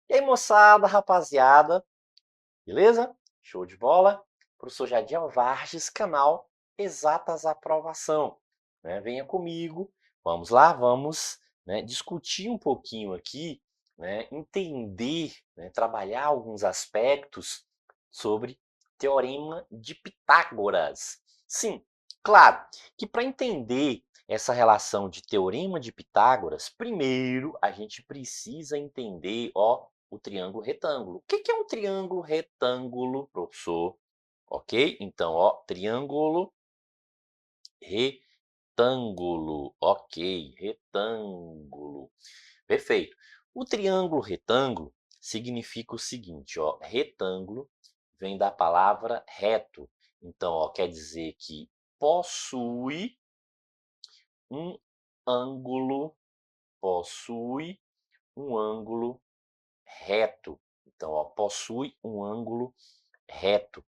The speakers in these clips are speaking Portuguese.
E aí, moçada, rapaziada, beleza? Show de bola? Professor Jadiel Varges, canal Exatas Aprovação. Venha comigo, vamos lá, vamos discutir um pouquinho aqui, entender, trabalhar alguns aspectos sobre Teorema de Pitágoras. Sim, claro que para entender essa relação de Teorema de Pitágoras, primeiro a gente precisa entender, o triângulo retângulo. O que é um triângulo retângulo, professor? Ok? Então, triângulo retângulo. Ok, retângulo. Perfeito. O triângulo retângulo significa o seguinte, retângulo vem da palavra reto. Então, quer dizer que possui um ângulo, possui um ângulo reto. Então, possui um ângulo reto.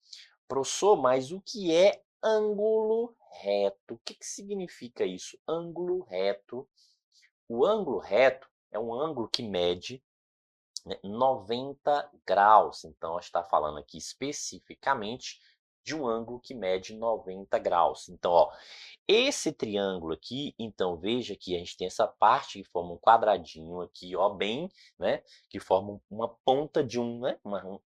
Professor, mas o que é ângulo reto? O que significa isso? Ângulo reto. O ângulo reto é um ângulo que mede 90 graus. Então, a gente está falando aqui especificamente de um ângulo que mede 90 graus. Então, esse triângulo aqui, então veja que a gente tem essa parte que forma um quadradinho aqui, bem, que forma uma ponta de um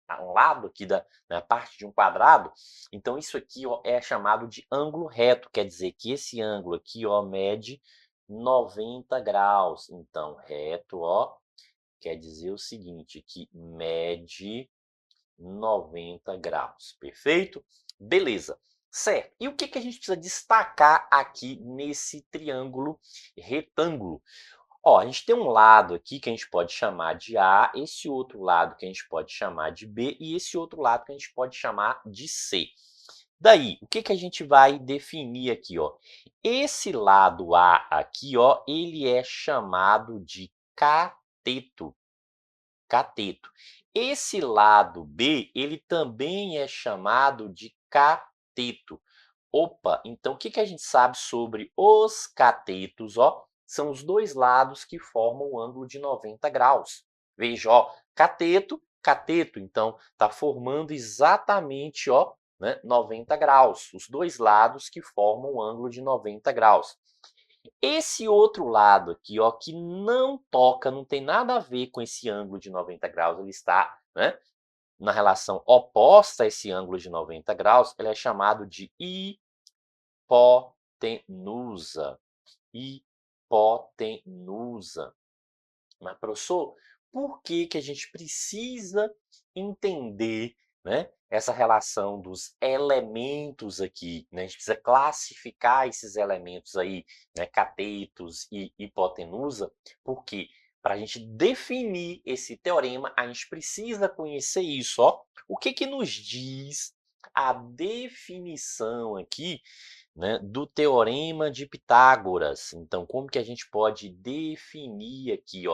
lado aqui da parte de um quadrado. Então isso aqui, é chamado de ângulo reto, quer dizer que esse ângulo aqui, mede 90 graus. Então reto, quer dizer o seguinte, que mede 90 graus, perfeito? Beleza, certo. E o que a gente precisa destacar aqui nesse triângulo retângulo? A gente tem um lado aqui que a gente pode chamar de A, esse outro lado que a gente pode chamar de B e esse outro lado que a gente pode chamar de C. Daí, o que a gente vai definir aqui, Esse lado A aqui, ele é chamado de cateto. Cateto. Esse lado B, ele também é chamado de cateto. Opa, então o que a gente sabe sobre os catetos? São os dois lados que formam o ângulo de 90 graus. Veja, cateto, cateto, então está formando exatamente 90 graus. Os dois lados que formam o ângulo de 90 graus. Esse outro lado aqui, que não toca, não tem nada a ver com esse ângulo de 90 graus, ele está, na relação oposta a esse ângulo de 90 graus, ele é chamado de hipotenusa. Hipotenusa. Mas, professor, por que a gente precisa entender, essa relação dos elementos aqui, A gente precisa classificar esses elementos aí, catetos e hipotenusa, porque para a gente definir esse teorema, a gente precisa conhecer isso, O que nos diz a definição aqui, do Teorema de Pitágoras. Então, como que a gente pode definir aqui,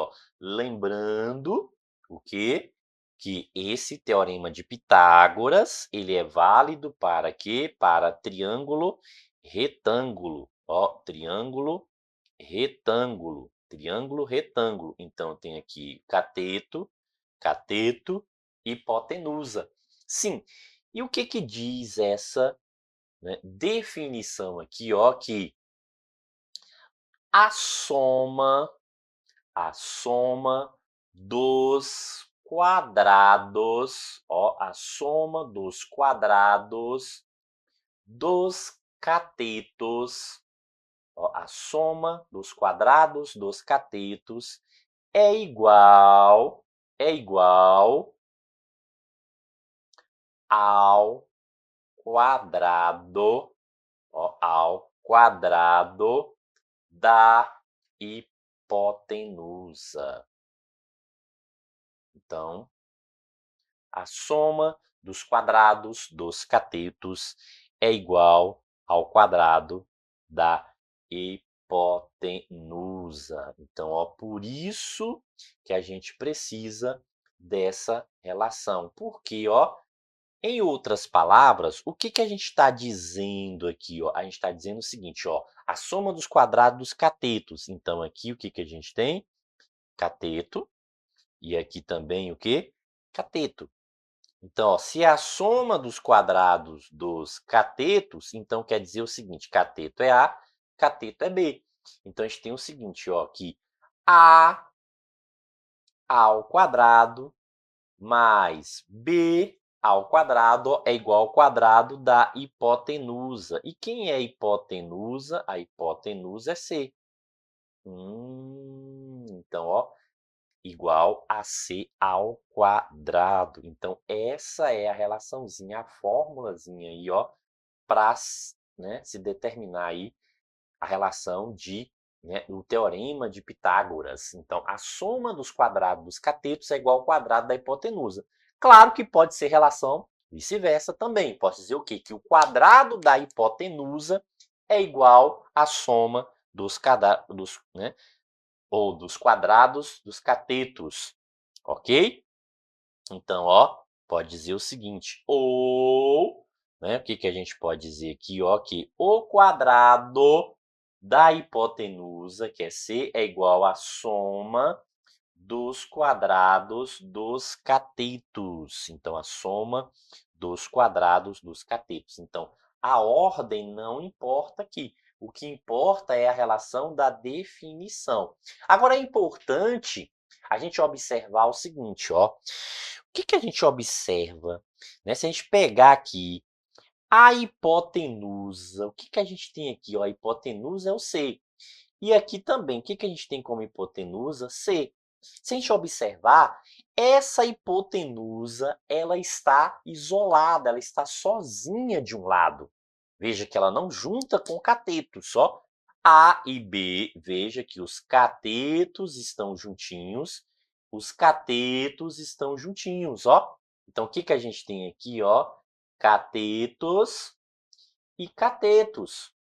lembrando o quê? Que esse Teorema de Pitágoras, ele é válido para quê? Para triângulo retângulo, triângulo retângulo, triângulo retângulo. Então, tem aqui cateto, cateto, hipotenusa. Sim, e o que diz essa definição aqui, que a soma dos quadrados, a soma dos quadrados dos catetos, a soma dos quadrados dos catetos é igual ao quadrado, ao quadrado da hipotenusa. Então, a soma dos quadrados dos catetos é igual ao quadrado da hipotenusa. Então, por isso que a gente precisa dessa relação. Porque, em outras palavras, o que a gente está dizendo aqui? A gente está dizendo o seguinte, a soma dos quadrados dos catetos. Então, aqui o que a gente tem? Cateto E aqui também o quê? Cateto. Então, ó, se é a soma dos quadrados dos catetos, então quer dizer o seguinte, cateto é A, cateto é B. Então, a gente tem o seguinte, ó, que A ao quadrado mais B ao quadrado é igual ao quadrado da hipotenusa. E quem é a hipotenusa? A hipotenusa é C. Então, ó, igual a C ao quadrado. Então, essa é a relaçãozinha, a formulazinha aí, ó, para, né, se determinar aí a relação de, né, o teorema de Pitágoras. Então, a soma dos quadrados dos catetos é igual ao quadrado da hipotenusa. Claro que pode ser relação vice-versa também. Posso dizer o quê? Que o quadrado da hipotenusa é igual à soma né, ou dos quadrados dos catetos, ok? Então, ó, pode dizer o seguinte, ou, né, o que a gente pode dizer aqui, ó, que o quadrado da hipotenusa, que é C, é igual à soma dos quadrados dos catetos. Então, a soma dos quadrados dos catetos. Então, a ordem não importa aqui. O que importa é a relação da definição. Agora, é importante a gente observar o seguinte, ó. O que a gente observa, né? Se a gente pegar aqui a hipotenusa, o que a gente tem aqui? Ó, a hipotenusa é o C. E aqui também, o que a gente tem como hipotenusa? C. Se a gente observar, essa hipotenusa, ela está isolada, ela está sozinha de um lado. Veja que ela não junta com o cateto, só A e B. Veja que os catetos estão juntinhos, os catetos estão juntinhos, ó. Então, o que a gente tem aqui, ó? Catetos e catetos.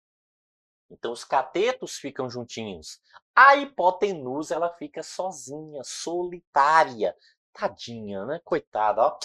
Então, os catetos ficam juntinhos. A hipotenusa, ela fica sozinha, solitária. Tadinha, né? Coitada, ó.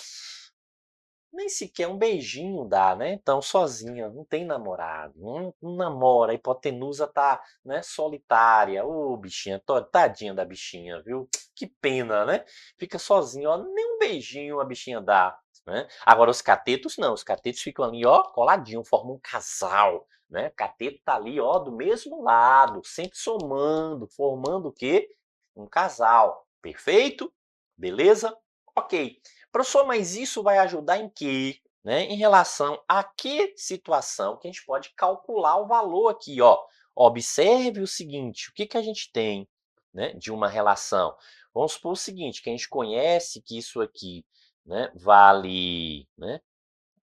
Nem sequer um beijinho dá, né? Então, sozinha, não tem namorado, não namora. A hipotenusa tá, né, solitária. Ô, bichinha, tadinha da bichinha, viu? Que pena, né? Fica sozinha, ó. Nem um beijinho a bichinha dá, né? Agora, os catetos não. Os catetos ficam ali, ó, coladinho, formam um casal, né? O cateto tá ali, ó, do mesmo lado, sempre somando, formando o quê? Um casal. Perfeito? Beleza? Ok. Professor, mas isso vai ajudar em quê? Né? Em relação a que situação que a gente pode calcular o valor aqui, ó. Observe o seguinte, o que a gente tem, né, de uma relação? Vamos supor o seguinte, que a gente conhece que isso aqui, né, vale, né,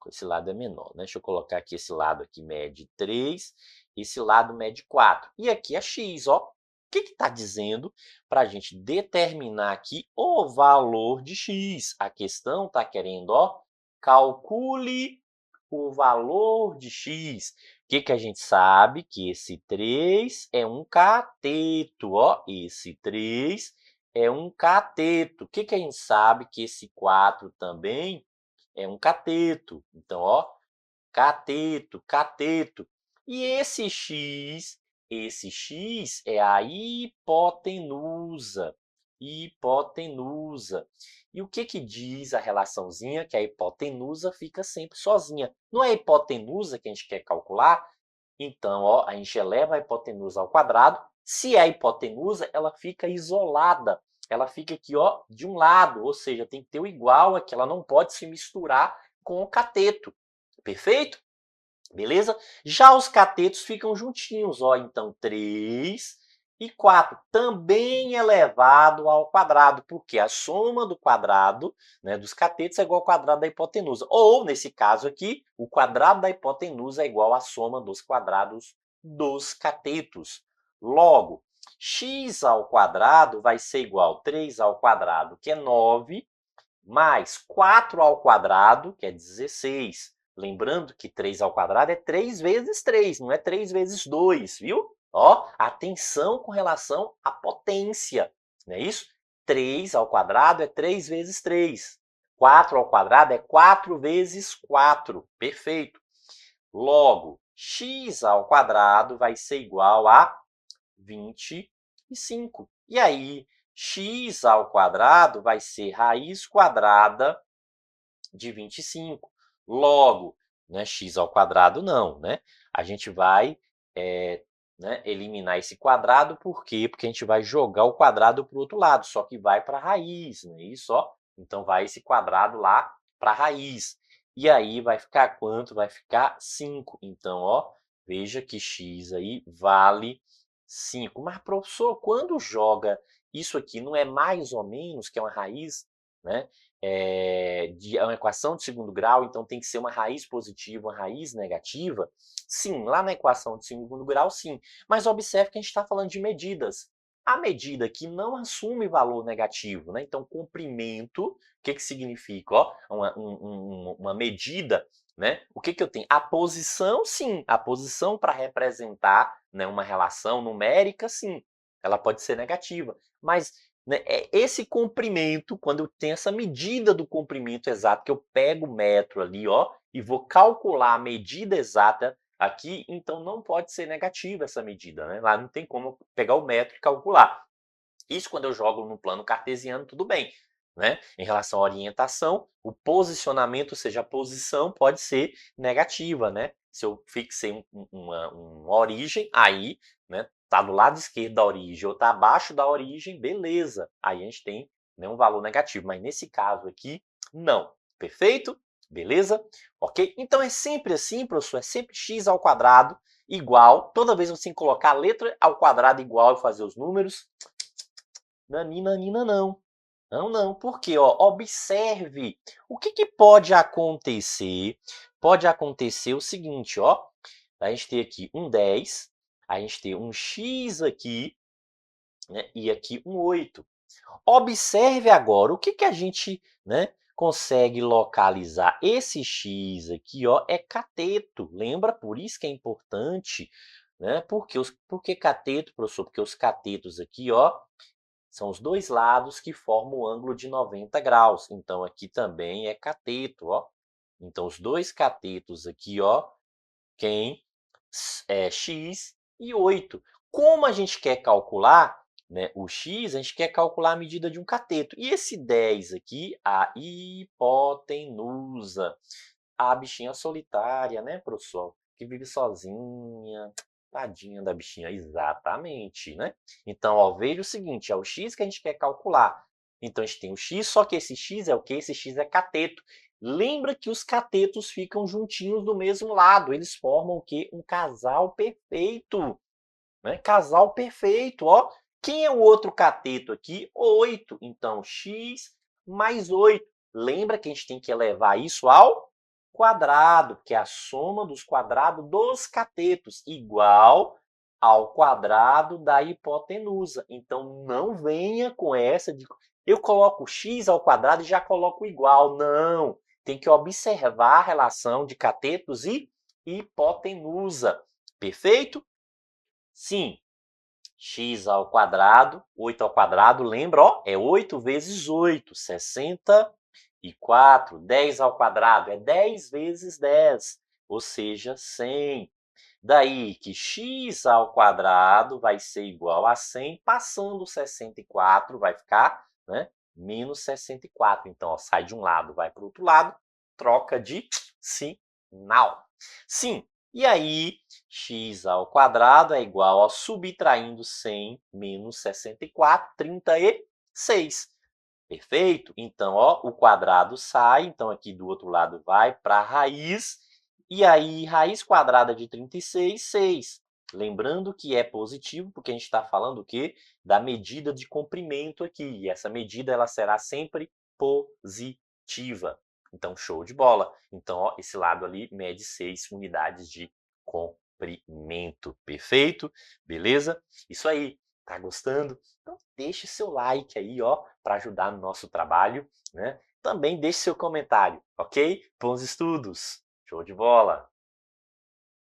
esse lado é menor, né? Deixa eu colocar aqui esse lado aqui mede 3, esse lado mede 4. E aqui é x, ó. O que está dizendo para a gente determinar aqui o valor de x? A questão está querendo, ó, calcule o valor de x. O que a gente sabe? Que esse 3 é um cateto, ó. Esse 3 é um cateto. O que a gente sabe? Que esse 4 também é um cateto. Então, ó, cateto, cateto. E esse x é a hipotenusa. Hipotenusa. E o que diz a relaçãozinha? Que a hipotenusa fica sempre sozinha. Não é a hipotenusa que a gente quer calcular? Então, ó, a gente eleva a hipotenusa ao quadrado. Se é a hipotenusa, ela fica isolada. Ela fica aqui, ó, de um lado, ou seja, tem que ter o igual aqui, ela não pode se misturar com o cateto. Perfeito? Beleza? Já os catetos ficam juntinhos, ó, então 3 e 4, também elevado ao quadrado, porque a soma do quadrado, né, dos catetos é igual ao quadrado da hipotenusa. Ou, nesse caso aqui, o quadrado da hipotenusa é igual à soma dos quadrados dos catetos. Logo, x ao quadrado vai ser igual a 3 ao quadrado, que é 9, mais 4 ao quadrado, que é 16. Lembrando que 3 ao quadrado é 3 vezes 3, não é 3 vezes 2, viu? Ó, atenção com relação à potência, não é isso? 3 ao quadrado é 3 vezes 3. 4 ao quadrado é 4 vezes 4. Perfeito. Logo, x ao quadrado vai ser igual a 25. E aí, x ao quadrado vai ser raiz quadrada de 25. Logo, né, x ao quadrado não, né? A gente vai né, eliminar esse quadrado, por quê? Porque a gente vai jogar o quadrado para o outro lado, só que vai para a raiz, não é isso? Ó? Então, vai esse quadrado lá para a raiz. E aí, vai ficar quanto? Vai ficar 5. Então, ó, veja que x aí vale 5. Mas, professor, quando joga isso aqui, não é mais ou menos que é uma raiz, né? É uma equação de segundo grau, então tem que ser uma raiz positiva, uma raiz negativa? Sim, lá na equação de segundo grau, sim. Mas observe que a gente está falando de medidas. A medida que não assume valor negativo, né? Então, comprimento, o que significa? Ó, uma medida, né? O que eu tenho? A posição, sim. A posição para representar, né, uma relação numérica, sim. Ela pode ser negativa. Mas, né, esse comprimento, quando eu tenho essa medida do comprimento exato, que eu pego o metro ali, ó, e vou calcular a medida exata aqui, então não pode ser negativa essa medida, né? Lá não tem como pegar o metro e calcular. Isso quando eu jogo no plano cartesiano, tudo bem, né? Em relação à orientação, o posicionamento, ou seja, a posição pode ser negativa, né? Se eu fixei uma origem, aí, né, tá do lado esquerdo da origem ou tá abaixo da origem, beleza. Aí a gente tem, né, um valor negativo, mas nesse caso aqui, não. Perfeito? Beleza? Ok? Então é sempre assim, professor, é sempre x ao quadrado igual, toda vez que você colocar a letra ao quadrado igual e fazer os números, nanina, não. Não, não, porque, ó, observe, o que pode acontecer? Pode acontecer o seguinte, ó, a gente tem aqui um 10, a gente tem um x aqui, né, e aqui um 8. Observe agora, o que a gente, né, consegue localizar? Esse x aqui, ó, é cateto, lembra? Por isso que é importante, né? Por que cateto, professor? Porque os catetos aqui, ó, são os dois lados que formam o ângulo de 90 graus. Então, aqui também é cateto, ó. Então, os dois catetos aqui, ó, quem é x e 8. Como a gente quer calcular, né, o x, a gente quer calcular a medida de um cateto. E esse 10 aqui, a hipotenusa, a bichinha solitária, né, professor? Que vive sozinha. Tadinha da bichinha, exatamente, né? Então, ó, veja o seguinte, é o x que a gente quer calcular. Então, a gente tem o x, só que esse x é o quê? Esse x é cateto. Lembra que os catetos ficam juntinhos do mesmo lado. Eles formam o quê? Um casal perfeito. Né? Casal perfeito, ó. Quem é o outro cateto aqui? 8. Então, x mais 8. Lembra que a gente tem que elevar isso ao quadrado, que é a soma dos quadrados dos catetos, igual ao quadrado da hipotenusa. Então, não venha com essa de eu coloco x ao quadrado e já coloco igual. Não, tem que observar a relação de catetos e hipotenusa. Perfeito? Sim, x ao quadrado, 8 ao quadrado, lembra, ó, é 8 vezes 8, 64. 10 ao quadrado é 10 vezes 10, ou seja, 100. Daí que x ao quadrado vai ser igual a 100, passando 64 vai ficar, né, menos 64. Então, ó, sai de um lado, vai para o outro lado, troca de sinal. Sim, e aí, x ao quadrado é igual a, subtraindo 100 menos 64, 36. Perfeito? Então, ó, o quadrado sai, então aqui do outro lado vai para a raiz, e aí raiz quadrada de 36, 6. Lembrando que é positivo, porque a gente está falando o quê? Da medida de comprimento aqui, e essa medida ela será sempre positiva. Então, show de bola. Então, ó, esse lado ali mede 6 unidades de comprimento. Perfeito? Beleza? Isso aí. Tá gostando? Então, deixe seu like aí, ó, para ajudar no nosso trabalho, né? Também deixe seu comentário, ok? Bons estudos! Show de bola!